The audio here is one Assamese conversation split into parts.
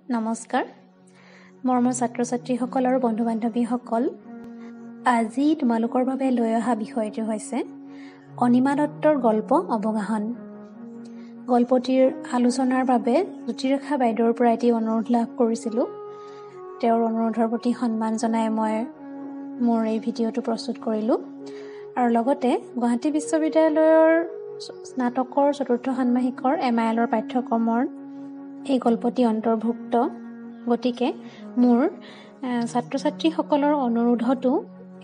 নমস্কাৰ মৰমৰ ছাত্ৰ-ছাত্ৰীসকল আৰু বন্ধু-বান্ধৱীসকল আজি তোমালোকৰ বাবে লৈ অহা বিষয়টো হৈছে অনিমা দত্তৰ গল্প অৱগাহন। গল্পটিৰ আলোচনাৰ বাবে জ্যোতিৰেখা বাইদেউৰ পৰা এটি অনুৰোধ লাভ কৰিছিলোঁ। তেওঁৰ অনুৰোধৰ প্ৰতি সন্মান জনাই মই মোৰ এই ভিডিঅ'টো প্ৰস্তুত কৰিলোঁ আৰু লগতে গুৱাহাটী বিশ্ববিদ্যালয়ৰ স্নাতকৰ চতুৰ্থ ষান্মাসিকৰ MIL পাঠ্যক্ৰমৰ এই গল্পটি অন্তৰ্ভুক্ত। গতিকে মোৰ ছাত্ৰ-ছাত্ৰীসকলৰ অনুৰোধতো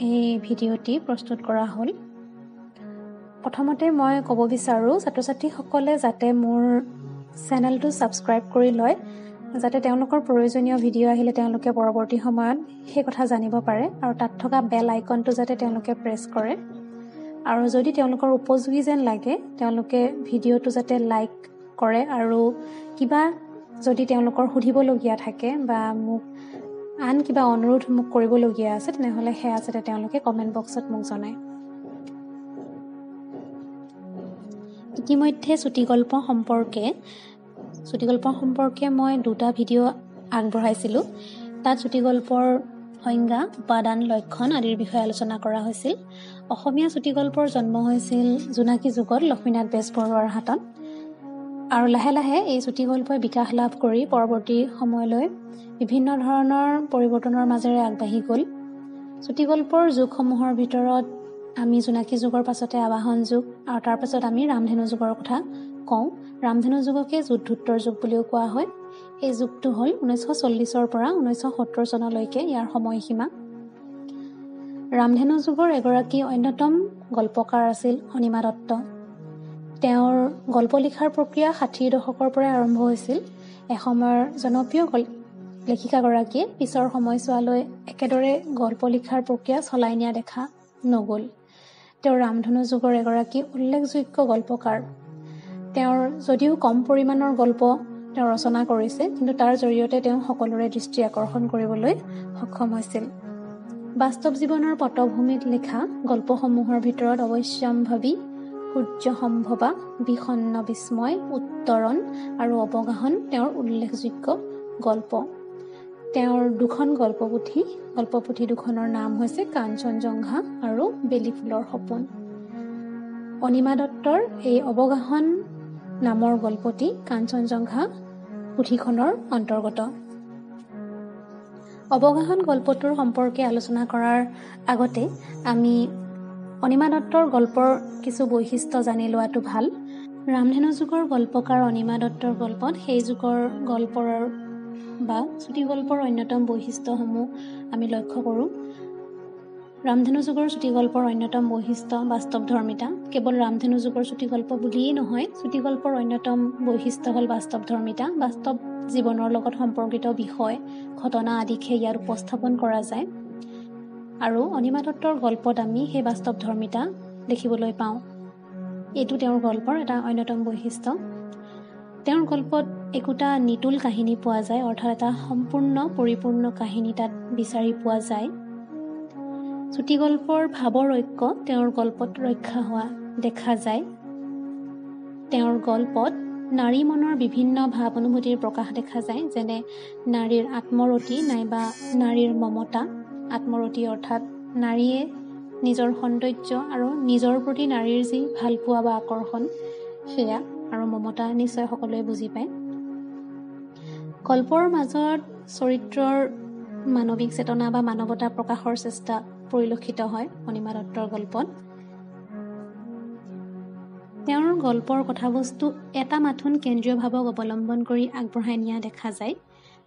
এই ভিডিঅ'টি প্ৰস্তুত কৰা হ'ল। প্ৰথমতে মই ক'ব বিচাৰোঁ ছাত্ৰ-ছাত্ৰীসকলে যাতে মোৰ চেনেলটো ছাবস্ক্ৰাইব কৰি লয়, যাতে তেওঁলোকৰ প্ৰয়োজনীয় ভিডিঅ' আহিলে তেওঁলোকে পৰৱৰ্তী সময়ত সেই কথা জানিব পাৰে আৰু তাত থকা বেল আইকনটো যাতে তেওঁলোকে প্ৰেছ কৰে। আৰু যদি তেওঁলোকৰ উপযোগী যেন লাগে তেওঁলোকে ভিডিঅ'টো যাতে লাইক কৰে আৰু কিবা যদি তেওঁলোকৰ সুধিবলগীয়া থাকে বা মোক আন কিবা অনুৰোধ মোক কৰিবলগীয়া আছে তেনেহ'লে সেয়া যাতে তেওঁলোকে কমেণ্ট বক্সত মোক জনায়। ইতিমধ্যে চুটিগল্প সম্পৰ্কে মই দুটা ভিডিঅ' আগবঢ়াইছিলোঁ। তাত চুটিগল্পৰ সংজ্ঞা, উপাদান, লক্ষণ আদিৰ বিষয়ে আলোচনা কৰা হৈছিল। অসমীয়া চুটিগল্পৰ জন্ম হৈছিল জোনাকী যুগত লক্ষ্মীনাথ বেজবৰুৱাৰ হাতত আৰু লাহে লাহে এই চুটিগল্পই বিকাশ লাভ কৰি পৰৱৰ্তী সময়লৈ বিভিন্ন ধৰণৰ পৰিৱৰ্তনৰ মাজেৰে আগবাঢ়ি গ'ল। চুটিগল্পৰ যুগসমূহৰ ভিতৰত আমি জোনাকী যুগৰ পাছতে আবাহন যুগ আৰু তাৰ পাছত আমি ৰামধেনু যুগৰ কথা কওঁ। ৰামধেনু যুগকে যুদ্ধোত্তৰ যুগ বুলিও কোৱা হয়। এই যুগটো হ'ল 1940 পৰা 1970 চনলৈকে ইয়াৰ সময়সীমা। ৰামধেনু যুগৰ এগৰাকী অন্যতম গল্পকাৰ আছিল অনিমা দত্ত। তেওঁৰ গল্প লিখাৰ প্ৰক্ৰিয়া 60ৰ দশকৰ পৰাই আৰম্ভ হৈছিল। এসময়ৰ জনপ্ৰিয় লেখিকাগৰাকীয়ে পিছৰ সময়ছোৱালৈ একেদৰে গল্প লিখাৰ প্ৰক্ৰিয়া চলাই নিয়া দেখা নগ'ল। তেওঁ ৰামধেনু যুগৰ এগৰাকী উল্লেখযোগ্য গল্পকাৰ। তেওঁৰ যদিও কম পৰিমাণৰ গল্প তেওঁ ৰচনা কৰিছে, কিন্তু তাৰ জৰিয়তে তেওঁ সকলোৰে দৃষ্টি আকৰ্ষণ কৰিবলৈ সক্ষম হৈছিল। বাস্তৱ জীৱনৰ পটভূমিত লিখা গল্পসমূহৰ ভিতৰত অৱশ্যম্ভাৱী, সূৰ্যসম্ভৱা, বিষণ্ণ বিস্ময়, উত্তৰণ আৰু অৱগাহন তেওঁৰ উল্লেখযোগ্য গল্প। তেওঁৰ দুখন গল্পপুথি দুখনৰ নাম হৈছে কাঞ্চনজংঘা আৰু বেলি ফুলৰ সপোন। অনিমা দত্তৰ এই অৱগাহন নামৰ গল্পটি কাঞ্চনজংঘা পুথিখনৰ অন্তৰ্গত। অৱগাহন গল্পটোৰ সম্পৰ্কে আলোচনা কৰাৰ আগতে আমি অনিমা দত্তৰ গল্পৰ কিছু বৈশিষ্ট্য জানি লোৱাটো ভাল। ৰামধেনু যুগৰ গল্পকাৰ অনিমা দত্তৰ গল্পত সেই যুগৰ গল্পৰ বা চুটিগল্পৰ অন্যতম বৈশিষ্ট্যসমূহ আমি লক্ষ্য কৰোঁ। ৰামধেনু যুগৰ চুটিগল্পৰ অন্যতম বৈশিষ্ট্য বাস্তৱধৰ্মিতা। কেৱল ৰামধেনু যুগৰ চুটিগল্প বুলিয়েই নহয়, চুটিগল্পৰ অন্যতম বৈশিষ্ট্য হ'ল বাস্তৱধৰ্মিতা। বাস্তৱ জীৱনৰ লগত সম্পৰ্কিত বিষয়, ঘটনা আদিকে ইয়াত উপস্থাপন কৰা যায় আৰু অনিমা দত্তৰ গল্পত আমি সেই বাস্তৱধৰ্মিতা দেখিবলৈ পাওঁ। এইটো তেওঁৰ গল্পৰ এটা অন্যতম বৈশিষ্ট্য। তেওঁৰ গল্পত একোটা নিতুল কাহিনী পোৱা যায়, অৰ্থাৎ এটা সম্পূৰ্ণ পৰিপূৰ্ণ কাহিনী তাত বিচাৰি পোৱা যায়। চুটিগল্পৰ ভাৱৰ ঐক্য তেওঁৰ গল্পত ৰক্ষা হোৱা দেখা যায়। তেওঁৰ গল্পত নাৰী মনৰ বিভিন্ন ভাৱ অনুভূতিৰ প্ৰকাশ দেখা যায়, যেনে নাৰীৰ আত্মৰতি নাইবা নাৰীৰ মমতা। আত্মৰতি অৰ্থাৎ নাৰীয়ে নিজৰ সৌন্দৰ্য আৰু নিজৰ প্ৰতি নাৰীৰ যি ভালপোৱা বা আকৰ্ষণ সেয়া, আৰু মমতা নিশ্চয় সকলোৱে বুজি পায়। গল্পৰ মাজত চৰিত্ৰৰ মানৱিক চেতনা বা মানৱতা প্ৰকাশৰ চেষ্টা পৰিলক্ষিত হয় অনিমা দত্তৰ গল্পত। তেওঁৰ গল্পৰ কথাবস্তু এটা মাথোন কেন্দ্ৰীয় ভাৱক অৱলম্বন কৰি আগবঢ়াই নিয়া দেখা যায়।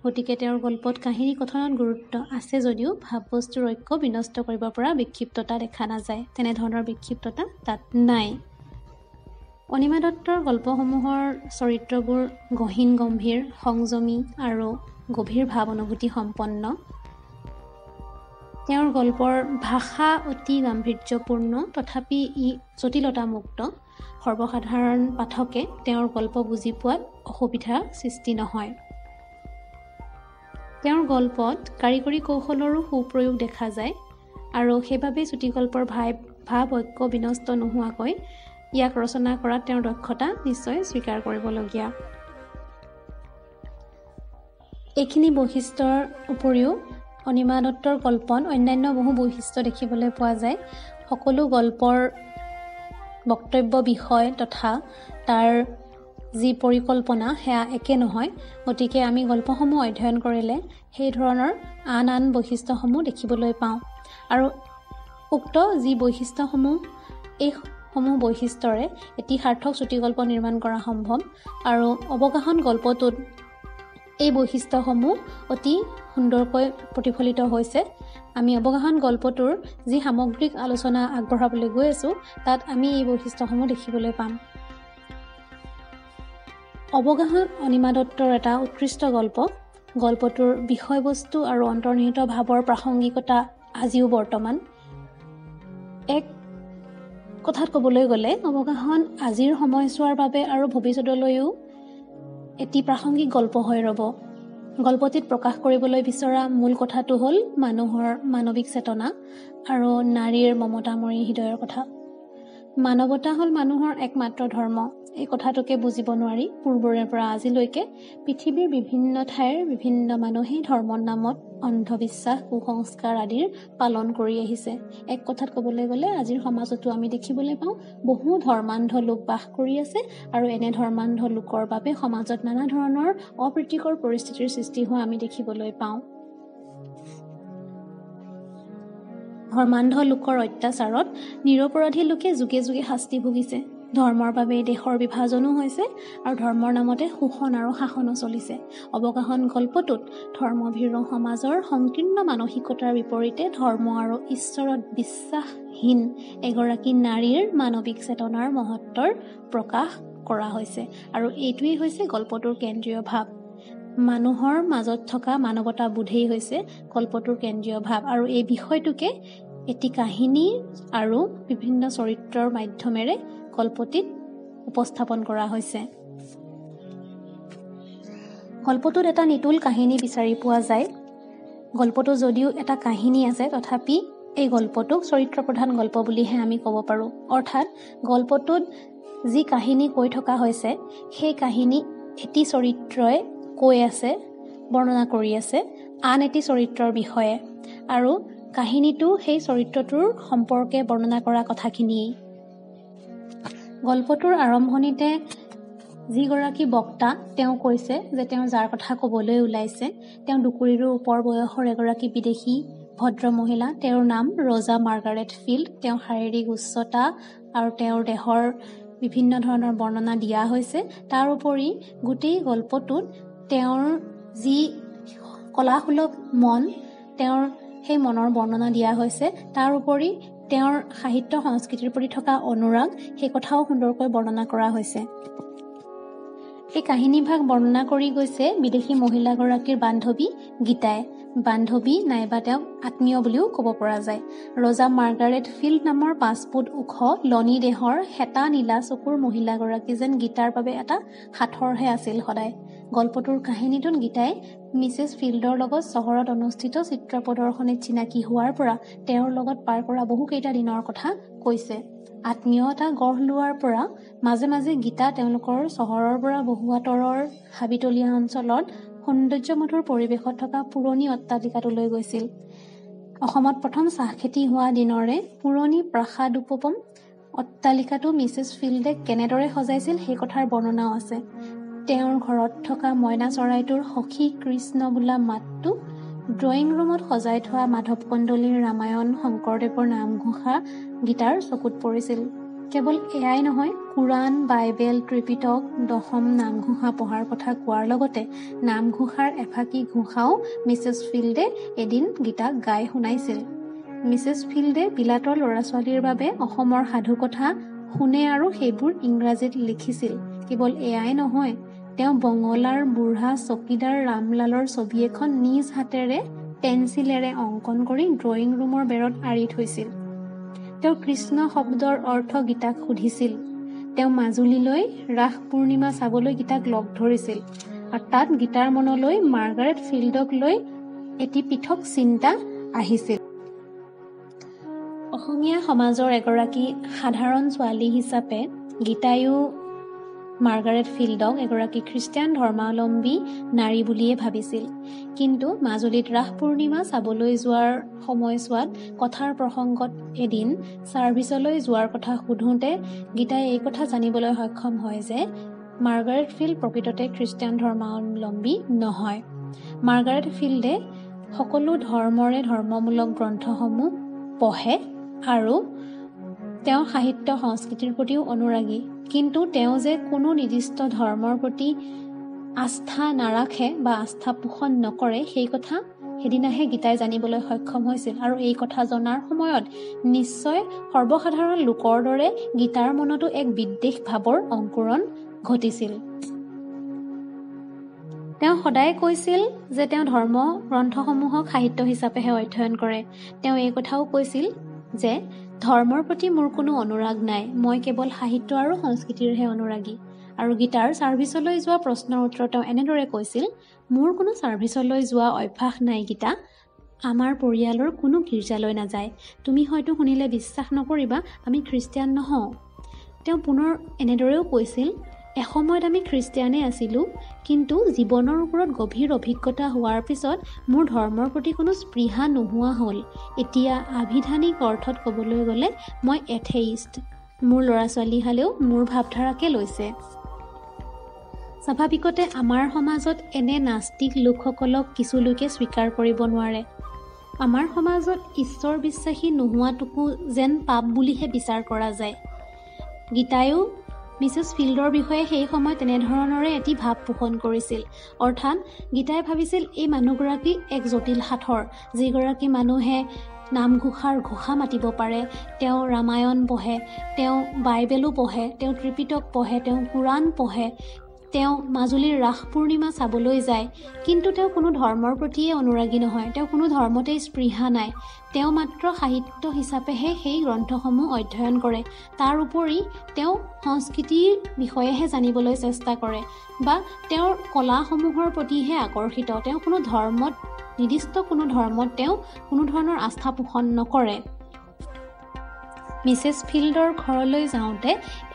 গতিকে তেওঁৰ গল্পত কাহিনী কথনত গুৰুত্ব আছে যদিও ভাৱবস্তুৰ ঐক্য বিনষ্ট কৰিব পৰা বিক্ষিপ্ততা দেখা নাযায়। তেনেধৰণৰ বিক্ষিপ্ততা তাত নাই। অনিমা দত্তৰ গল্পসমূহৰ চৰিত্ৰবোৰ গহীন গম্ভীৰ, সংযমী আৰু গভীৰ ভাৱ অনুভূতি সম্পন্ন। তেওঁৰ গল্পৰ ভাষা অতি গাম্ভীৰ্যপূৰ্ণ, তথাপি ই জটিলতামুক্ত। সৰ্বসাধাৰণ পাঠকে তেওঁৰ গল্প বুজি পোৱাত অসুবিধাৰ সৃষ্টি নহয়। তেওঁৰ গল্পত কাৰিকৰী কৌশলৰো সুপ্ৰয়োগ দেখা যায় আৰু সেইবাবেই চুটিগল্পৰ ভাৱ ঐক্য বিনষ্ট নোহোৱাকৈ ইয়াক ৰচনা কৰাত তেওঁৰ দক্ষতা নিশ্চয় স্বীকাৰ কৰিবলগীয়া। এইখিনি বৈশিষ্ট্যৰ উপৰিও অনিমা দত্তৰ গল্পত অন্যান্য বহু বৈশিষ্ট্য দেখিবলৈ পোৱা যায়। সকলো গল্পৰ বক্তব্য বিষয় তথা তাৰ যি পৰিকল্পনা সেয়া একে নহয়। গতিকে আমি গল্পসমূহ অধ্যয়ন কৰিলে সেই ধৰণৰ আন আন বৈশিষ্ট্যসমূহ দেখিবলৈ পাওঁ। আৰু উক্ত যি বৈশিষ্ট্যসমূহ এইসমূহ বৈশিষ্ট্যৰে এটি সাৰ্থক চুটিগল্প নিৰ্মাণ কৰা সম্ভৱ। আৰু অৱগাহন গল্পটোত এই বৈশিষ্ট্যসমূহ অতি সুন্দৰকৈ প্ৰতিফলিত হৈছে। আমি অৱগাহন গল্পটোৰ যি সামগ্ৰিক আলোচনা আগবঢ়াবলৈ গৈ আছোঁ তাত আমি এই বৈশিষ্ট্যসমূহ দেখিবলৈ পাম। অৱগাহন অনিমা দত্তৰ এটা উৎকৃষ্ট গল্প। গল্পটোৰ বিষয়বস্তু আৰু অন্তৰ্নিহিত ভাৱৰ প্ৰাসংগিকতা আজিও বৰ্তমান। এক কথাত ক'বলৈ গ'লে অৱগাহন আজিৰ সময়ছোৱাৰ বাবে আৰু ভৱিষ্যতলৈও এটি প্ৰাসংগিক গল্প হৈ ৰ'ব। গল্পটিত প্ৰকাশ কৰিবলৈ বিচৰা মূল কথাটো হ'ল মানুহৰ মানৱিক চেতনা আৰু নাৰীৰ মমতাময়ী হৃদয়ৰ কথা। মানৱতা হ'ল মানুহৰ একমাত্ৰ ধৰ্ম। এই কথাটোকে বুজিব নোৱাৰি পূৰ্বৰে পৰা আজিলৈকে পৃথিৱীৰ বিভিন্ন ঠাইৰ বিভিন্ন মানুহে ধৰ্মৰ নামত অন্ধবিশ্বাস কুসংস্কাৰ আদিৰ পালন কৰি আহিছে। এক কথাত ক'বলৈ গ'লে আজিৰ সমাজতো আমি দেখিবলৈ পাওঁ বহু ধৰ্মান্ধ লোক বাস কৰি আছে আৰু এনে ধৰ্মান্ধ লোকৰ বাবে সমাজত নানা ধৰণৰ অপ্ৰীতিকৰ পৰিস্থিতিৰ সৃষ্টি হোৱা আমি দেখিবলৈ পাওঁ। ধৰ্মান্ধ লোকৰ অত্যাচাৰত নিৰপৰাধী লোকে যুগে যুগে শাস্তি ভুগিছে। ধৰ্মৰ বাবে দেশৰ বিভাজনো হৈছে আৰু ধৰ্মৰ নামতে শোষণ আৰু শাসনো চলিছে। অৱগাহন গল্পটোত ধৰ্মভীৰু সমাজৰ সংকীৰ্ণ মানসিকতাৰ বিপৰীতে ধৰ্ম আৰু ঈশ্বৰত বিশ্বাসহীন এগৰাকী নাৰীৰ মানৱিক চেতনাৰ মহত্বৰ প্ৰকাশ কৰা হৈছে। আৰু এইটোৱেই হৈছে গল্পটোৰ কেন্দ্ৰীয় ভাৱ। মানুহৰ মাজত থকা মানৱতা বোধেই হৈছে গল্পটোৰ কেন্দ্ৰীয় ভাৱ। আৰু এই বিষয়টোকে এটি কাহিনী আৰু বিভিন্ন চৰিত্ৰৰ মাধ্যমেৰে গল্পটিত উপস্থাপন কৰা হৈছে। গল্পটোত এটা নিতুল কাহিনী বিচাৰি পোৱা যায়। গল্পটো যদিও এটা কাহিনী আছে তথাপি এই গল্পটোক চৰিত্ৰ প্ৰধান গল্প বুলিহে আমি ক'ব পাৰোঁ। অৰ্থাৎ গল্পটোত যি কাহিনী কৈ থকা হৈছে সেই কাহিনী এটি চৰিত্ৰই কৈ আছে, বৰ্ণনা কৰি আছে আন এটি চৰিত্ৰৰ বিষয়ে, আৰু কাহিনীটো সেই চৰিত্ৰটোৰ সম্পৰ্কে বৰ্ণনা কৰা কথাখিনিয়েই। গল্পটোৰ আৰম্ভণিতে যিগৰাকী বক্তা তেওঁ কৈছে যে তেওঁ যাৰ কথা ক'বলৈ ওলাইছে তেওঁ দুকুৰিৰো ওপৰ বয়সৰ এগৰাকী বিদেশী ভদ্ৰ মহিলা। তেওঁৰ নাম ৰজা মাৰ্গাৰেট ফিল্ড। তেওঁৰ শাৰীৰিক উচ্চতা আৰু তেওঁৰ দেহৰ বিভিন্ন ধৰণৰ বৰ্ণনা দিয়া হৈছে। তাৰ উপৰি গোটেই গল্পটোত তেওঁৰ যি কলাসুলভ মন, তেওঁৰ সেই মনৰ বৰ্ণনা দিয়া হৈছে। তাৰ উপৰি তেওঁৰ সাহিত্য সংস্কৃতিৰ প্ৰতি থকা অনুৰাগ সেই কথাও সুন্দৰকৈ বৰ্ণনা কৰা হৈছে। এই কাহিনীভাগ বৰ্ণনা কৰি গৈছে বিদেশী মহিলাগৰাকীৰ বান্ধৱী গীতাই। বান্ধৱী নাইবা তেওঁক আত্মীয় বুলিও ক'ব পৰা যায়। ৰজা মাৰ্গাৰেট ফিল্ড নামৰ 5 ফুট ওখ লনী দেহৰ হেতা নীলা চকুৰ মহিলাগৰাকী যেন গীতাৰ বাবে এটা সাঁথৰহে আছিল সদায়। গল্পটোৰ কাহিনীটোত গীতাই মিছেছ ফিল্ডৰ লগত চহৰত অনুষ্ঠিত চিত্ৰ প্ৰদৰ্শনীত চিনাকি হোৱাৰ পৰা তেওঁৰ লগত পাৰ কৰা বহুকেইটা দিনৰ কথা কৈছে। আত্মীয়তা গঢ় লোৱাৰ পৰা মাজে মাজে গীতা তেওঁলোকৰ চহৰৰ পৰা বহু আঁতৰৰ হাবিতলীয়া অঞ্চলত সৌন্দৰ্যমধুৰ পৰিৱেশত থকা পুৰণি অট্টালিকাটোলৈ গৈছিল। অসমত প্ৰথম চাহ খেতি হোৱা দিনৰে পুৰণি প্ৰাসাদ উপম অট্টালিকাটো মিছেছ ফিল্ডে কেনেদৰে সজাইছিল সেই কথাৰ বৰ্ণনাও আছে। তেওঁৰ ঘৰত থকা মইনা চৰাইটোৰ সখী কৃষ্ণ বোলা মাতটো, ড্ৰয়িং ৰুমত সজাই থোৱা মাধৱ কন্দলীৰ ৰামায়ণ শংকৰদেৱৰ নামঘোষা গীতাৰ চকুত পৰিছিল। কেৱল এয়াই নহয়, কোৰাণ, বাইবেল, ত্ৰিপিটক, দশম নামঘোষা পঢ়াৰ কথা কোৱাৰ লগতে নামঘোষাৰ এফাকি ঘোষাও মিছেছ ফিল্ডে এদিন গীতাক গাই শুনাইছিল। মিছেছ ফিল্ডে বিলাতৰ ল'ৰা ছোৱালীৰ বাবে অসমৰ সাধুকথা শুনে আৰু সেইবোৰ ইংৰাজীত লিখিছিল। কেৱল এয়াই নহয়, তেওঁ বঙলাৰ বুঢ়া চকীদাৰ ৰামলালৰ ছবি এখন নিজ হাতেৰে পেঞ্চিলেৰে অংকন কৰি ড্ৰয়িং ৰুমৰ বেৰত আঁৰি থৈছিল। তেওঁ কৃষ্ণ শব্দৰ অৰ্থ গীতাক সুধিছিল। তেওঁ মাজুলীলৈ ৰাস পূৰ্ণিমা চাবলৈ গীতাক লগ ধৰিছিল আৰু তাত গীতাৰ মনলৈ মাৰ্গাৰেট ফিল্ডক লৈ এটি পৃথক চিন্তা আহিছিল। অসমীয়া সমাজৰ এগৰাকী সাধাৰণ ছোৱালী হিচাপে গীতায়ো মাৰ্গাৰেট ফিল্ডক এগৰাকী খ্ৰীষ্টিয়ান ধৰ্মাৱলম্বী নাৰী বুলিয়ে ভাবিছিল। কিন্তু মাজুলীত ৰাস পূৰ্ণিমা চাবলৈ যোৱাৰ সময়ছোৱাত কথাৰ প্ৰসংগত এদিন ছাৰ্ভিচলৈ যোৱাৰ কথা সোধোঁতে গীতাই এই কথা জানিবলৈ সক্ষম হয় যে মাৰ্গাৰেট ফিল্ড প্ৰকৃততে খ্ৰীষ্টিয়ান ধৰ্মাৱলম্বী নহয়। মাৰ্গাৰেট ফিল্ডে সকলো ধৰ্মৰে ধৰ্মমূলক গ্ৰন্থসমূহ পঢ়ে আৰু তেওঁ সাহিত্য সংস্কৃতিৰ প্ৰতিও অনুৰাগী। কিন্তু তেওঁ যে কোনো নিৰ্দিষ্ট ধৰ্মৰ প্ৰতি আস্থা নাৰাখে বা আস্থা পোষণ নকৰে সেই কথা সেইদিনাহে গীতাই জানিবলৈ সক্ষম হৈছিল। আৰু এই কথা জনাৰ সময়ত নিশ্চয় সৰ্বসাধাৰণ লোকৰ দৰে গীতাৰ মনতো এক বিদ্বেষ ভাৱৰ অংকুৰণ ঘটিছিল। তেওঁ সদায় কৈছিল যে তেওঁ ধৰ্ম গ্ৰন্থসমূহক সাহিত্য হিচাপেহে অধ্যয়ন কৰে। তেওঁ এই কথাও কৈছিল যে ধৰ্মৰ প্ৰতি মোৰ কোনো অনুৰাগ নাই, মই কেৱল সাহিত্য আৰু সংস্কৃতিৰহে অনুৰাগী। আৰু গীতাৰ ছাৰ্ভিচলৈ যোৱা প্ৰশ্নৰ উত্তৰ তেওঁ এনেদৰে কৈছিল, মোৰ কোনো ছাৰ্ভিচলৈ যোৱা অভ্যাস নাই গীতা, আমাৰ পৰিয়ালৰ কোনো গীৰ্জালৈ নাযায়, তুমি হয়তো শুনিলে বিশ্বাস নকৰিবা আমি খ্ৰীষ্টিয়ান নহওঁ। তেওঁ পুনৰ এনেদৰেও কৈছিল, এসময়ত আমি খ্ৰীষ্টিয়ানে আছিলোঁ, কিন্তু জীৱনৰ ওপৰত গভীৰ অভিজ্ঞতা হোৱাৰ পিছত মোৰ ধৰ্মৰ প্ৰতি কোনো স্পৃহা নোহোৱা হ'ল। এতিয়া আভিধানিক অৰ্থত ক'বলৈ গ'লে মই এথেইষ্ট। মোৰ ল'ৰা ছোৱালীহালেও মোৰ ভাৱধাৰাকে লৈছে। স্বাভাৱিকতে আমাৰ সমাজত এনে নাস্তিক লোকসকলক কিছু লোকে স্বীকাৰ কৰিব নোৱাৰে। আমাৰ সমাজত ঈশ্বৰ বিশ্বাসী নোহোৱাটোকো যেন পাপ বুলিহে বিচাৰ কৰা যায়। গীতায়ো মিছেছ ফিল্ডৰ বিষয়ে সেই সময়ত তেনেধৰণৰে এটি ভাৱ পোষণ কৰিছিল। অৰ্থাৎ গীতাই ভাবিছিল এই মানুহগৰাকী এক জটিল সাঁথৰ, যিগৰাকী মানুহে নামঘোষাৰ ঘোষা মাতিব পাৰে, তেওঁ ৰামায়ণ পঢ়ে, তেওঁ বাইবেলো পঢ়ে, তেওঁ ত্ৰিপিটক পঢ়ে, তেওঁ কোৰাণ পঢ়ে, তেওঁ মাজুলীৰ ৰাস পূৰ্ণিমা চাবলৈ যায়, কিন্তু তেওঁ কোনো ধৰ্মৰ প্ৰতিয়ে অনুৰাগী নহয়, তেওঁ কোনো ধৰ্মতেই স্পৃহা নাই, তেওঁ মাত্ৰ সাহিত্য হিচাপেহে সেই গ্ৰন্থসমূহ অধ্যয়ন কৰে। তাৰ উপৰি তেওঁ সংস্কৃতিৰ বিষয়েহে জানিবলৈ চেষ্টা কৰে বা তেওঁৰ কলাসমূহৰ প্ৰতিহে আকৰ্ষিত। তেওঁ কোনো ধৰ্মত নিৰ্দিষ্ট কোনো ধৰ্মত তেওঁ কোনো ধৰণৰ আস্থা পোষণ নকৰে। মিছেছ ফিল্ডৰ ঘৰলৈ যাওঁতে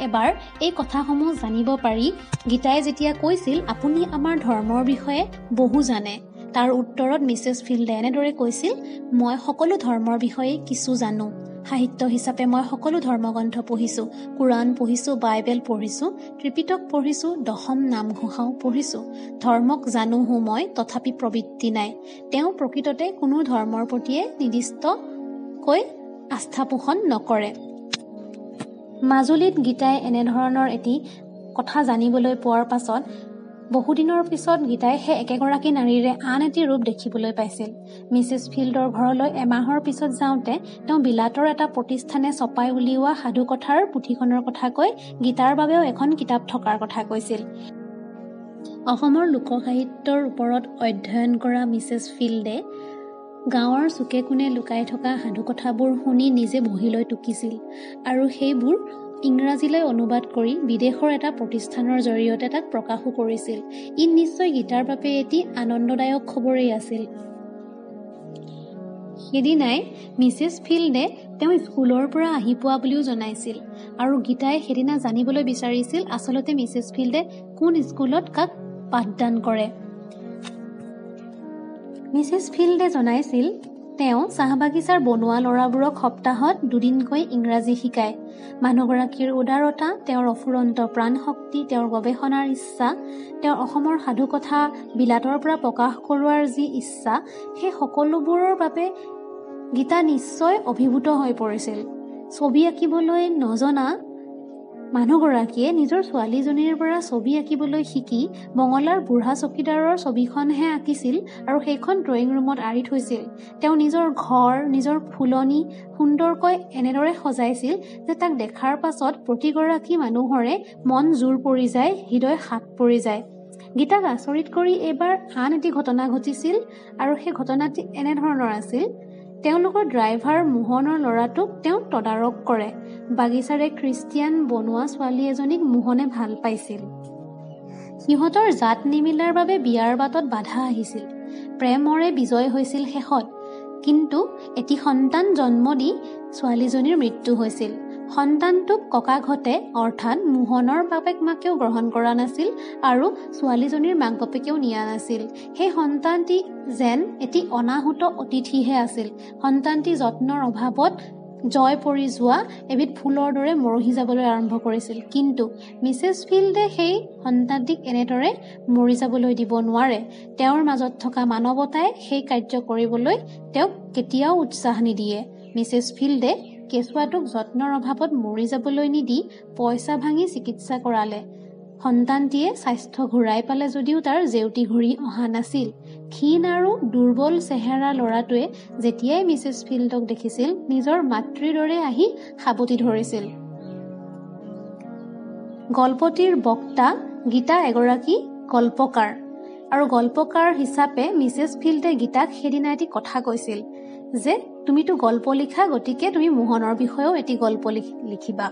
এবাৰ এই কথাসমূহ জানিব পাৰি গীতাই যেতিয়া কৈছিল আপুনি আমাৰ ধৰ্মৰ বিষয়ে বহু জানে, তাৰ উত্তৰত মিছেছ ফিল্ডে এনেদৰে কৈছিল, মই সকলো ধৰ্মৰ বিষয়ে কিছু জানো। সাহিত্য হিচাপে মই সকলো ধৰ্মগ্ৰন্থ পঢ়িছোঁ, কোৰাণ পঢ়িছোঁ, বাইবেল পঢ়িছোঁ, ত্ৰিপিটক পঢ়িছোঁ, দশম নামঘোষাও পঢ়িছোঁ। ধৰ্মক জানোহো মই, তথাপি প্ৰবৃত্তি নাই। তেওঁ প্ৰকৃততে কোনো ধৰ্মৰ প্ৰতিয়ে নিৰ্দিষ্টকৈ আস্থা পোষণ নকৰে। মাজুলীত গীতাই এনেধৰণৰ এটি কথা জানিবলৈ পোৱাৰ পাছত বহুদিনৰ পিছত গীতাই সেই একেগৰাকী নাৰীৰে আন এটি ৰূপ দেখিবলৈ পাইছিল। মিছেছ ফিল্ডৰ ঘৰলৈ এমাহৰ পিছত যাওঁতে তেওঁ বিলাতৰ এটা প্ৰতিষ্ঠানে ছপাই উলিওৱা সাধুকথাৰ পুথিখনৰ কথা কৈ গীতাৰ বাবেও এখন কিতাপ থকাৰ কথা কৈছিল। অসমৰ লোকসাহিত্যৰ ওপৰত অধ্যয়ন কৰা মিছেছ ফিল্ডে গাঁৱৰ চুকে কোণে লুকাই থকা সাধুকথাবোৰ শুনি নিজে বহিলৈ টুকিছিল আৰু সেইবোৰ ইংৰাজীলৈ অনুবাদ কৰি বিদেশৰ এটা প্ৰতিষ্ঠানৰ জৰিয়তে তাক প্ৰকাশো কৰিছিল। ই নিশ্চয় গীতাৰ বাবে এটি আনন্দদায়ক খবৰেই আছিল। সেইদিনাই মিছেছ ফিল্ডে তেওঁ স্কুলৰ পৰা আহি পোৱা বুলিও জনাইছিল আৰু গীতাই সেইদিনা জানিবলৈ বিচাৰিছিল আচলতে মিছেছ ফিল্ডে কোন স্কুলত কাক পাঠদান কৰে। মিছেছ ফিল্ডে জনাইছিল তেওঁ চাহ বাগিচাৰ বনোৱা ল'ৰাবোৰক সপ্তাহত দুদিনকৈ ইংৰাজী শিকায়। মানুহগৰাকীৰ উদাৰতা, তেওঁৰ অফুৰন্ত প্ৰাণশক্তি, তেওঁৰ গৱেষণাৰ ইচ্ছা, তেওঁৰ অসমৰ সাধুকথা বিলাতৰ পৰা প্ৰকাশ কৰোৱাৰ যি ইচ্ছা, সেই সকলোবোৰৰ বাবে গীতা নিশ্চয় অভিভূত হৈ পৰিছিল। ছবি আঁকিবলৈ নজনা মানুহগৰাকীয়ে নিজৰ ছোৱালীজনীৰ পৰা ছবি আঁকিবলৈ শিকি বঙলাৰ বুঢ়া চকীদাৰৰ ছবিখনহে আঁকিছিল আৰু সেইখন ড্ৰয়িং ৰুমত আঁৰি থৈছিল। তেওঁ নিজৰ ঘৰ, নিজৰ ফুলনি সুন্দৰকৈ এনেদৰে সজাইছিল যে তাক দেখাৰ পাছত প্ৰতিগৰাকী মানুহৰে মন জোৰ পৰি যায়, হৃদয় সাত পৰি যায়। গীতাক আচৰিত কৰি এইবাৰ আন এটি ঘটনা ঘটিছিল আৰু সেই ঘটনাটি এনেধৰণৰ আছিল। তেওঁলোকৰ ড্ৰাইভাৰ মোহনৰ ল'ৰাটোক তেওঁ তদাৰক কৰে। বাগিচাৰে খ্ৰীষ্টিয়ান বনোৱা ছোৱালী এজনীক মোহনে ভাল পাইছিল। সিহঁতৰ জাত নিমিলাৰ বাবে বিয়াৰ বাটত বাধা আহিছিল। প্ৰেমৰে বিজয় হৈছিল শেষত, কিন্তু এটি সন্তান জন্ম দি ছোৱালীজনীৰ মৃত্যু হৈছিল। সন্তানটোক ককাকহঁতে অৰ্থাৎ মোহনৰ বাপেক মাকেও গ্ৰহণ কৰা নাছিল আৰু ছোৱালীজনীৰ মাক বাপেকেও নিয়া নাছিল। সেই সন্তানটি যেন এটি অনাহুত অতিথিহে আছিল। সন্তানটি যত্নৰ অভাৱত জয় পৰি যোৱা এবিধ ফুলৰ দৰে মৰহি যাবলৈ আৰম্ভ কৰিছিল। কিন্তু মিছেছ ফিল্ডে সেই সন্তানটিক এনেদৰে মৰি যাবলৈ দিব নোৱাৰে। তেওঁৰ মাজত থকা মানৱতাই সেই কাৰ্য কৰিবলৈ তেওঁক কেতিয়াও উৎসাহ নিদিয়ে। মিছেছ ফিল্ডে কেঁচুৱাটোক যত্নৰ অভাৱত মৰি যাবলৈ নিদি পইচা ভাঙি চিকিৎসা কৰালে। সন্তানটিয়ে স্বাস্থ্য ঘূৰাই পালে যদিও তাৰ জেউতি ঘূৰি অহা নাছিল। ক্ষীণ আৰু দুৰ্বল চেহেৰা ল'ৰাটোৱে যেতিয়াই মিছেছ ফিল্ডক দেখিছিল নিজৰ মাতৃৰ দৰে আহি সাবটি ধৰিছিল। গল্পটিৰ বক্তা গীতা এগৰাকী গল্পকাৰ আৰু গল্পকাৰ হিচাপে মিছেছ ফিল্ডে গীতাক সেইদিনা এটি কথা কৈছিল যে তুমিতো গল্প লিখা, গতিকে তুমি মোহনৰ বিষয়েও এটি গল্প লিখিবা।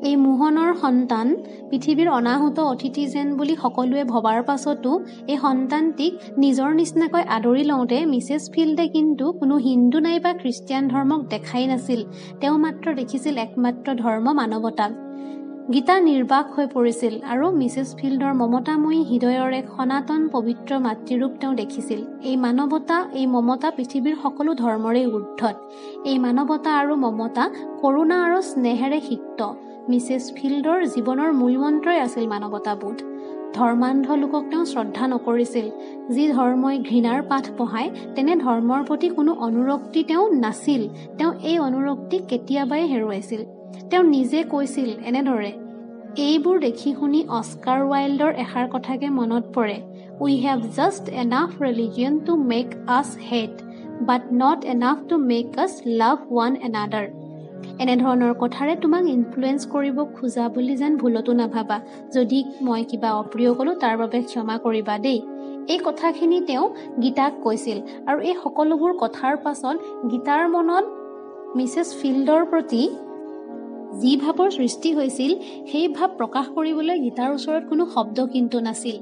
এই মোহনৰ সন্তান পৃথিৱীৰ অনাহুত অতিথি যেন বুলি সকলোৱে ভবাৰ পাছতো এই সন্তানটিক নিজৰ নিচিনাকৈ আদৰি লওঁতে মিছেছ ফিল্ডে কিন্তু কোনো হিন্দু নাইবা খ্ৰীষ্টিয়ান ধৰ্মক দেখাই নাছিল। তেওঁ মাত্ৰ দেখিছিল একমাত্ৰ ধৰ্ম মানৱতা। গীতা নিৰ্বাক হৈ পৰিছিল আৰু মিছেছ ফিল্ডৰ মমতাময়ী হৃদয়ৰ এক সনাতন পবিত্ৰ মাতৃৰূপ তেওঁ দেখিছিল। এই মানৱতা, এই মমতা পৃথিৱীৰ সকলো ধৰ্মৰে ঊৰ্ধত। এই মানৱতা আৰু মমতা কৰুণা আৰু স্নেহেৰে সিক্ত। মিছেছ ফিল্ডৰ জীৱনৰ মূলমন্ত্ৰই আছিল মানৱতাবোধ। ধৰ্মান্ধ লোকক তেওঁ শ্ৰদ্ধা নকৰিছিল। যি ধৰ্মই ঘৃণাৰ পাঠ পঢ়ায় তেনে ধৰ্মৰ প্ৰতি কোনো অনুৰক্তি তেওঁ নাছিল। তেওঁ এই অনুৰক্তি কেতিয়াবাই হেৰুৱাইছিল। তেওঁ নিজে কৈছিল এনেদৰে, এইবোৰ দেখি শুনি অস্কাৰ ৱাইল্ডৰ এষাৰ কথাকে মনত পৰে, we have just enough religion to make us hate but not enough to make us love one another. এনেধৰণৰ কথাৰে তোমাক ইনফ্লুৱেঞ্চ কৰিব খোজা বুলি যেন ভুলতো নাভাবা। যদি মই কিবা অপ্ৰিয় ক'লোঁ তাৰ বাবে ক্ষমা কৰিবা দেই। এই কথাখিনি তেওঁ গীতাক কৈছিল আৰু এই সকলোবোৰ কথাৰ পাছত গীতাৰ মনত মিছেছ ফিল্ডৰ প্ৰতি যি ভাৱৰ সৃষ্টি হৈছিল সেই ভাৱ প্ৰকাশ কৰিবলৈ গীতাৰ ওচৰত কোনো শব্দ কিন্তু নাছিল।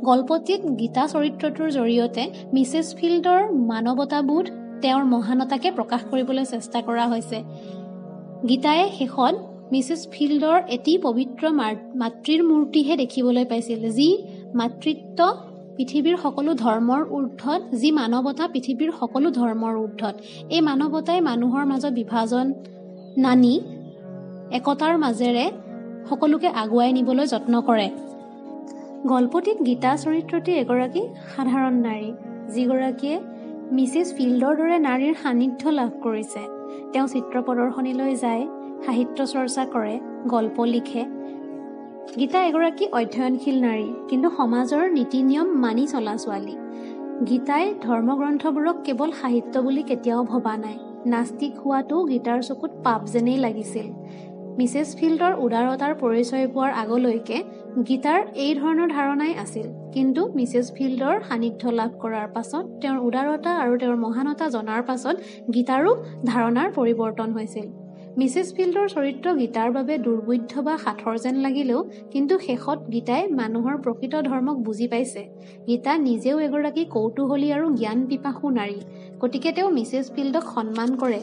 গল্পটিত গীতা চৰিত্ৰটোৰ জৰিয়তে মিছেছ ফিল্ডৰ মানৱতাবোধ, তেওঁৰ মহানতাকে প্ৰকাশ কৰিবলৈ চেষ্টা কৰা হৈছে। গীতায়ে শেষত মিছেছ ফিল্ডৰ এটি পবিত্ৰ মাতৃৰ মূৰ্তিহে দেখিবলৈ পাইছিল, যি মাতৃত্ব পৃথিৱীৰ সকলো ধৰ্মৰ ঊৰ্ধত, যি মানৱতা পৃথিৱীৰ সকলো ধৰ্মৰ ঊৰ্ধত। এই মানৱতাই মানুহৰ মাজত বিভাজন নানি একতাৰ মাজেৰে সকলোকে আগুৱাই নিবলৈ যত্ন কৰে। গল্পটিত গীতা চৰিত্ৰটি এগৰাকী সাধাৰণ নাৰী, যিগৰাকীয়ে মিছেছ ফিল্ডৰ দৰে নাৰীৰ সান্নিধ্য লাভ কৰিছে। তেওঁ চিত্ৰ প্ৰদৰ্শনীলৈ যায়, সাহিত্য চৰ্চা কৰে, গল্প লিখে। গীতা এগৰাকী অধ্যয়নশীল নাৰী, কিন্তু সমাজৰ নীতি নিয়ম মানি চলা ছোৱালী। গীতাই ধৰ্মগ্ৰন্থবোৰক কেৱল সাহিত্য বুলি কেতিয়াও ভবা নাই। নাস্তিক হোৱাটো গীতাৰ চকুত পাপ যেনেই লাগিছিল। মিছেছ ফিল্ডৰ উদাৰতাৰ পৰিচয় পোৱাৰ আগলৈকে গীতাৰ এই ধৰণৰ ধাৰণাই আছিল, কিন্তু মিছেছ ফিল্ডৰ সান্নিধ্য লাভ কৰাৰ পাছত, তেওঁৰ উদাৰতা আৰু তেওঁৰ মহানতা জনাৰ পাছত গীতাৰো ধাৰণাৰ পৰিৱৰ্তন হৈছিল। মিছেছ ফিল্ডৰ চৰিত্ৰ গীতাৰ বাবে দুৰ্বোধ্য বা সাঁথৰ যেন লাগিলেও কিন্তু শেষত গীতাই মানুহৰ প্ৰকৃত ধৰ্মক বুজি পাইছে। গীতা নিজেও এগৰাকী কৌতূহলী আৰু জ্ঞান পিপাসু নাৰী, গতিকে তেওঁ মিছেছ ফিল্ডক সন্মান কৰে।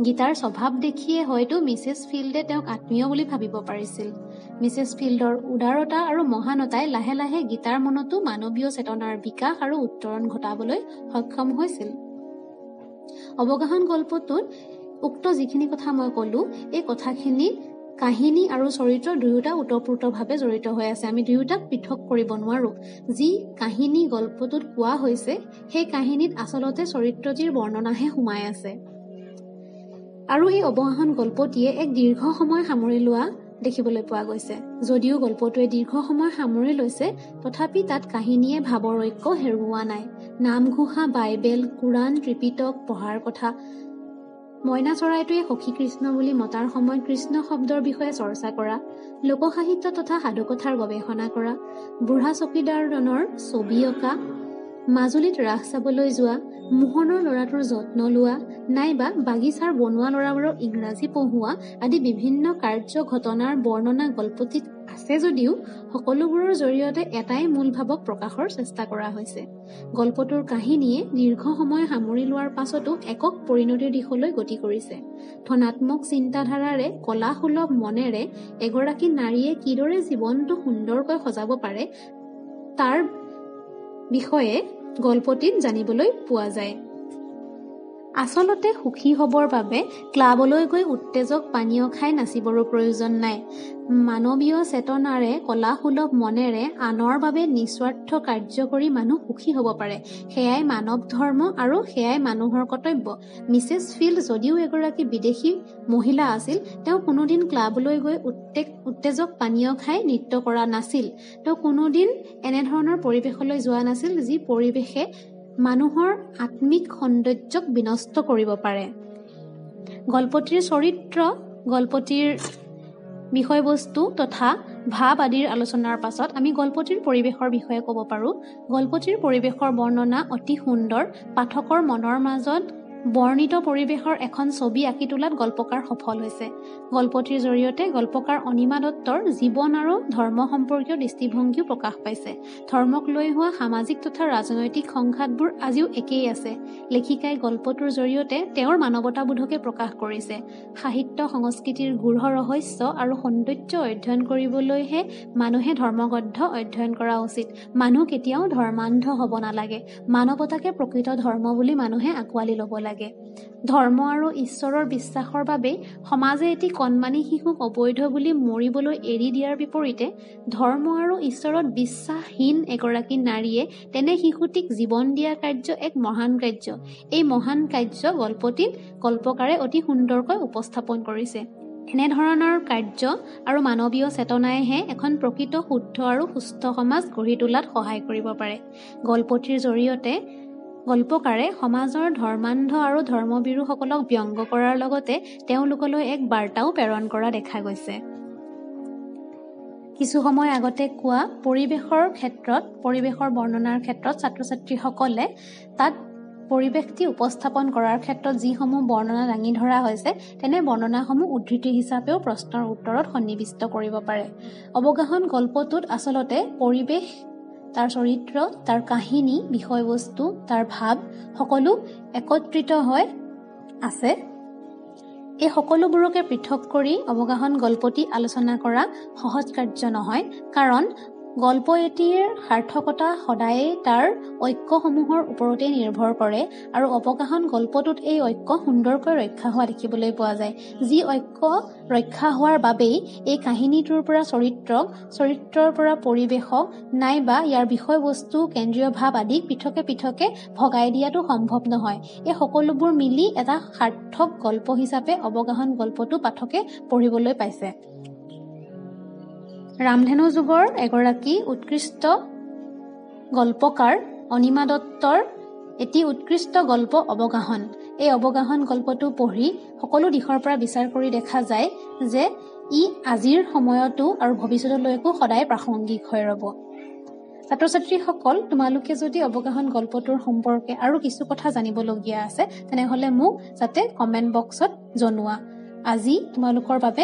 গীতাৰ স্বভাৱ দেখিয়ে হয়তো মিছেছ ফিল্ডে তেওঁক আত্মীয় বুলি ভাবিব পাৰিছিল। মিছেছ ফিল্ডৰ উদাৰতা আৰু মহানতাই লাহে লাহে গীতাৰ মনতো মানৱীয় চেতনাৰ বিকাশ আৰু উত্তৰণ ঘটাবলৈ সক্ষম হৈছিল। অৱগাহন গল্পটোত উক্ত যিখিনি কথা মই ক'লোঁ, এই কথাখিনি কাহিনী আৰু চৰিত্ৰ দুয়োটা ওতঃপ্ৰোতভাৱে জড়িত হৈ আছে। আমি দুয়োটাক পৃথক কৰিব নোৱাৰোঁ। যি কাহিনী গল্পটোত কোৱা হৈছে সেই কাহিনীত আচলতে চৰিত্ৰটিৰ বৰ্ণনাহে সোমাই আছে। আৰু এই অৱগাহন গল্পটিয়ে এক দীৰ্ঘ সময় সামৰি লোৱা দেখিবলৈ পোৱা গৈছে। যদিও গল্পটোৱে দীৰ্ঘ সময় সামৰি লৈছে, তথাপি তাত কাহিনীয়ে ভাৱৰ ঐক্য হেৰুওৱা নাই। নামঘোষা, বাইবেল, কোৰাণ, ত্ৰিপিটক পঢ়াৰ কথা, মইনা চৰাইটোৱে সখী কৃষ্ণ বুলি মতাৰ সময়ত কৃষ্ণ শব্দৰ বিষয়ে চৰ্চা কৰা, লোকসাহিত্য তথা সাধুকথাৰ গৱেষণা কৰা, বুঢ়া চকীদাৰজনৰ ছবি অঁকা, মাজুলীত ৰাস চাবলৈ যোৱা, মোহনৰ ল'ৰাটোৰ যত্ন লোৱা, নাইবা বাগিচাৰ বনোৱা ল'ৰাবোৰক ইংৰাজী পঢ়োৱা আদি বিভিন্ন কাৰ্য ঘটনাৰ বৰ্ণনা গল্পটিত আছে যদিও সকলোবোৰৰ জৰিয়তে এটাই মূল ভাৱক প্ৰকাশৰ চেষ্টা কৰা হৈছে। গল্পটোৰ কাহিনীয়ে দীৰ্ঘ সময় সামৰি লোৱাৰ পাছতো একক পৰিণতিৰ দিশলৈ গতি কৰিছে। ধনাত্মক চিন্তাধাৰাৰে কলাসুলভ মনেৰে এগৰাকী নাৰীয়ে কিদৰে জীৱনটো সুন্দৰকৈ সজাব পাৰে তাৰ বিষয়ে গল্পটিত জানিবলৈ পোৱা যায়। আচলতে সুখী হ'বৰ বাবে ক্লাবলৈ গৈ উত্তেজক পানীয় খাই নাচিবৰো প্ৰয়োজন নাই। মানৱীয় চেতনাৰে কলাসুলভ মনেৰে আনৰ বাবে নিস্বাৰ্থ কাৰ্য কৰি মানুহ সুখী হ'ব পাৰে। সেয়াই মানৱ ধৰ্ম আৰু সেয়াই মানুহৰ কৰ্তব্য। মিছেছ ফিল্ড যদিও এগৰাকী বিদেশী মহিলা আছিল, তেওঁ কোনোদিন ক্লাবলৈ গৈ উত্তেজক পানীয় খাই নৃত্য কৰা নাছিল। তেওঁ কোনোদিন এনেধৰণৰ পৰিৱেশলৈ যোৱা নাছিল যি পৰিৱেশে মানুহৰ আত্মিক সৌন্দৰ্যক বিনষ্ট কৰিব পাৰে। গল্পটিৰ চৰিত্ৰ, গল্পটিৰ বিষয়বস্তু তথা ভাৱ আদিৰ আলোচনাৰ পাছত আমি গল্পটিৰ পৰিৱেশৰ বিষয়ে ক'ব পাৰোঁ। গল্পটিৰ পৰিৱেশৰ বৰ্ণনা অতি সুন্দৰ। পাঠকৰ মনৰ মাজত বৰ্ণিত পৰিৱেশৰ এখন ছবি আঁকি তোলাত গল্পকাৰ সফল হৈছে। গল্পটিৰ জৰিয়তে গল্পকাৰ অনিমা দত্তৰ জীৱন আৰু ধৰ্ম সম্পৰ্কীয় দৃষ্টিভংগীও প্ৰকাশ পাইছে। ধৰ্মক লৈ হোৱা সামাজিক তথা ৰাজনৈতিক সংঘাতবোৰ আজিও একেই আছে। লেখিকাই গল্পটোৰ জৰিয়তে তেওঁৰ মানৱতাবোধকে প্ৰকাশ কৰিছে। সাহিত্য সংস্কৃতিৰ গূঢ় ৰহস্য আৰু সৌন্দৰ্য অধ্যয়ন কৰিবলৈহে মানুহে ধৰ্মগ্ৰন্থ অধ্যয়ন কৰা উচিত। মানুহ কেতিয়াও ধৰ্মান্ধ হ'ব নালাগে। মানৱতাকে প্ৰকৃত ধৰ্ম বুলি মানুহে আঁকোৱালি ল'ব লাগে। ধৰ্ম আৰু ঈশ্বৰৰ বিশ্বাসৰ বাবেই সমাজে এটি কণমানি শিশুক অবৈধ বুলি মৰিবলৈ এৰি দিয়াৰ বিপৰীতে ধৰ্ম আৰু ঈশ্বৰত বিশ্বাসহীন এগৰাকী নাৰীয়ে তেনে শিশুটিক জীৱন দিয়া কাৰ্য এক মহান কাৰ্য। এই মহান কাৰ্য গল্পটিত গল্পকাৰে অতি সুন্দৰকৈ উপস্থাপন কৰিছে। এনেধৰণৰ কাৰ্য আৰু মানৱীয় চেতনাইহে এখন প্ৰকৃত শুদ্ধ আৰু সুস্থ সমাজ গঢ়ি তোলাত সহায় কৰিব পাৰে। গল্পটিৰ জৰিয়তে গল্পকাৰে সমাজৰ ধৰ্মান্ধ আৰু ধৰ্মবিৰুসকলক ব্যংগ কৰাৰ লগতে তেওঁলোকলৈ এক বাৰ্তাও প্ৰেৰণ কৰা দেখা গৈছে। কিছু সময় আগতে কোৱা পৰিৱেশৰ বৰ্ণনাৰ ক্ষেত্ৰত ছাত্ৰ ছাত্ৰীসকলে তাত পৰিৱেশটি উপস্থাপন কৰাৰ ক্ষেত্ৰত যিসমূহ বৰ্ণনা দাঙি ধৰা হৈছে তেনে বৰ্ণনাসমূহ উদ্ধৃতি হিচাপেও প্ৰশ্নৰ উত্তৰত সন্নিৱিষ্ট কৰিব পাৰে। অৱগাহন গল্পটোত আচলতে পৰিৱেশ, তাৰ চৰিত্ৰ, তাৰ কাহিনী, বিষয়বস্তু, তাৰ ভাৱ সকলো একত্ৰিত হৈ আছে। এই সকলোবোৰকে পৃথক কৰি অৱগাহন গল্পটি আলোচনা কৰা সহজ কাৰ্য নহয়, কাৰণ গল্প এটিৰ সাৰ্থকতা সদায়েই তাৰ ঐক্যসমূহৰ ওপৰতেই নিৰ্ভৰ কৰে আৰু অৱগাহন গল্পটোত এই ঐক্য সুন্দৰকৈ ৰক্ষা হোৱা দেখিবলৈ পোৱা যায়। যি ঐক্য ৰক্ষা হোৱাৰ বাবেই এই কাহিনীটোৰ পৰা চৰিত্ৰৰ পৰা পৰিৱেশক নাইবা ইয়াৰ বিষয়বস্তু, কেন্দ্ৰীয় ভাৱ আদিক পৃথকে পৃথকে ভগাই দিয়াটো সম্ভৱ নহয়। এই সকলোবোৰ মিলি এটা সাৰ্থক গল্প হিচাপে অৱগাহন গল্পটো পাঠকে পঢ়িবলৈ পাইছে। ৰামধেনু যুগৰ এগৰাকী উৎকৃষ্ট গল্পকাৰ অনিমা দত্তৰ এটি উৎকৃষ্ট গল্প অৱগাহন। এই অৱগাহন গল্পটো পঢ়ি সকলো দিশৰ পৰা বিচাৰ কৰি দেখা যায় যে ই আজিৰ সময়তো আৰু ভৱিষ্যতলৈকো সদায় প্ৰাসংগিক হৈ ৰ'ব। ছাত্ৰ ছাত্ৰীসকল, তোমালোকে যদি অৱগাহন গল্পটোৰ সম্পৰ্কে আৰু কিছু কথা জানিবলগীয়া আছে তেনেহ'লে মোক যাতে কমেণ্ট বক্সত জনোৱা। আজি তোমালোকৰ বাবে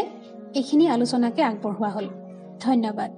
এইখিনি আলোচনাকে আগবঢ়োৱা হ'ল। ধন্যবাদ।